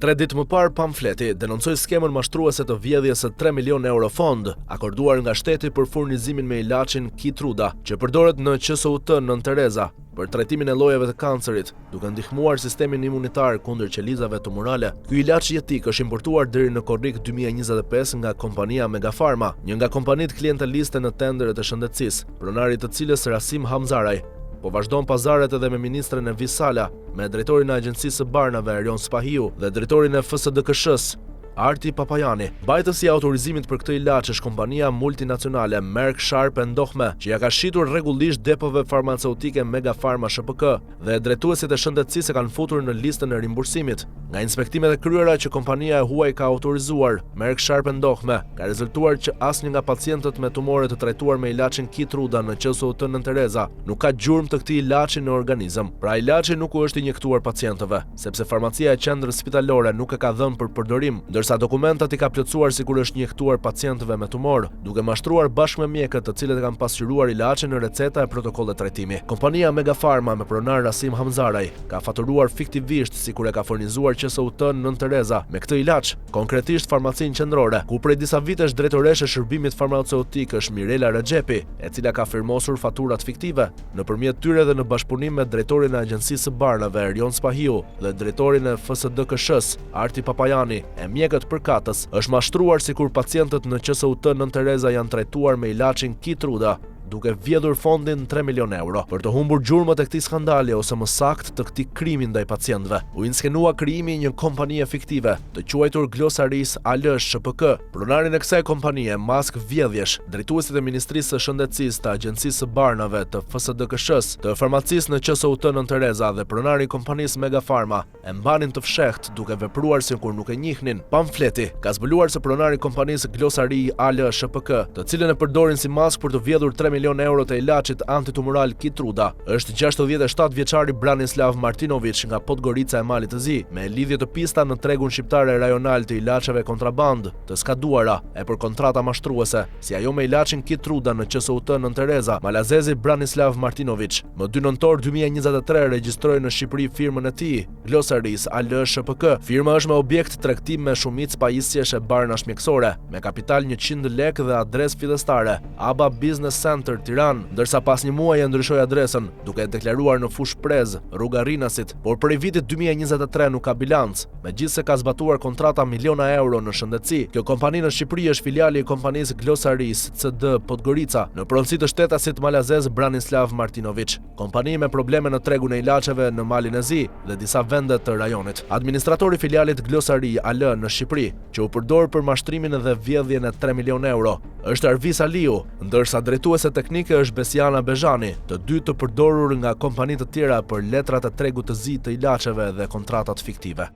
3 ditë më parë, Pamfleti denoncoi skemën mashtruese të vjedhjes së 3 milion euro fond, akorduar nga shteti për furnizimin me ilaçin Keytruda, që përdoret në QSUT Nën Tereza për trajtimin e llojeve të kancerit, duke ndihmuar sistemin imunitar kundër qelizave tumorale. Ky ilaç jetik është importuar deri në korrik 2025 nga kompania Megafarma, një nga kompanitë klienteliste në tenderet e shëndetësisë, pronari të cilës Rasim Hamzaraj po vazhdon pazaret edhe me ministren e Visala, me drejtorin e Agjencisë së Barnave Erion Spahiu dhe drejtorin e FSDKSH-s Arti Papajani. Bajtësi i autorizimit për këtë ilaç është kompania multinacionale Merck Sharp & Dohme, që ja ka shitur rregullisht depove farmaceutike Megafarma SHPK dhe drejtuesit e shëndetësisë e kanë futur në listën e rimbursimit. Nga inspektimet e kryera që kompania e huaj ka autorizuar, Merck Sharp & Dohme, ka rezultuar që asnjë nga pacientët me tumore të trajtuar me ilaçin Keytruda në QSUT Nën Tereza nuk ka gjurmë të këtij ilaçi në organizëm. Pra ilaçi nuk u është injektuar pacientëve, sepse farmacia e qendrës spitalore nuk e ka dhënë për përdorim, ndërsa dokumentat i ka plotësuar sikur është injektuar pacientëve me tumor, duke mashtruar bashkë me mjekët të cilët e kanë pasqyruar ilaçin në receta e protokollet trajtimi. Kompania Megafarma me pronar Rasim Hamzaraj ka faturuar fiktivisht sikur e ka furnizuar QSUT Nën Tereza me këtë ilaç, konkretisht farmacinë qendrore, ku prej disa vitesh drejtoreshe e shërbimit farmaceutik është Mirela Rexhepi, e cila ka firmosur faturat fiktive. Nëpërmjet tyre dhe në bashkëpunim me drejtorin e Agjencisë së Barnave Erion Spahiu dhe drejtorin e FSDKSH-s Arti Papajani, e mjekët përkatës, është mashtruar sikur pacientët në QSUT Nën Tereza janë trajtuar me ilaçin Keytruda, duke vjedhur fondin 3 milion euro. Për të humbur gjurmët e këtij skandali ose më saktë të këtij krimi ndaj pacientëve, u inskenua krijimi i një kompanie fiktive, të quajtur Glosaris AL SHPK. Pronarin e kësaj kompanie, Mask Vjedhjesh, drejtuesit e Ministrisë së Shëndetësisë, të Agjencisë së Barnave, të FSDKSH-s, të farmacisë në QSUT Nën Tereza dhe pronari i kompanisë Megafarma e mbanin të fshehtë duke vepruar sikur nuk e njihnin. Pamfleti ka zbuluar se pronari i kompanisë Glosari AL SHPK, të cilën e përdorin si mask për të vjedhur 3 milion euro të ilaçit antitumoral Keytruda, është 67 vjeçari Branislav Martinović nga Podgorica e Malit të Zi, me lidhje të pista në tregun shqiptare rajonal të ilaçeve kontraband, të skaduara e për kontrata mashtruese, si ajo me ilaçin Keytruda në QSUT Nën Tereza. Malazezi Branislav Martinović, më 2 nëntor 2023 regjistroi në Shqipëri firmën e tij, Glosaris AL SHPK. Firma është me objekt tregtim me shumicë pajisjesh e barnash mjekësore, me kapital 100 lekë dhe adresë fillestare, ABA Business Center Tiranë, ndërsa pas një muaji e ndryshoi adresën, duke deklaruar në fushë Prez, rruga Rinasit, por prej vitit 2023 nuk ka bilanc, megjithse ka zbatuar kontrata miliona euro në shëndetësi. Kjo kompani në Shqipëri është filiali i kompanisë Glosaris CD Podgorica, në pronësi të shtetasit malazez Branislav Martinović. Kompani me probleme në tregun e ilaçeve në Malin e Zi dhe disa vende të rajonit. Administratori i filialit Glosari AL në Shqipëri, që u përdor për mashtrimin dhe vjedhjen e 3 milion euro, është Arvis Aliu, ndërsa drejtuese teknike është Besiana Bezhani, të dy të përdorur nga kompani të tjera për letrat e tregut të zi të ilaçeve dhe kontratat fiktive.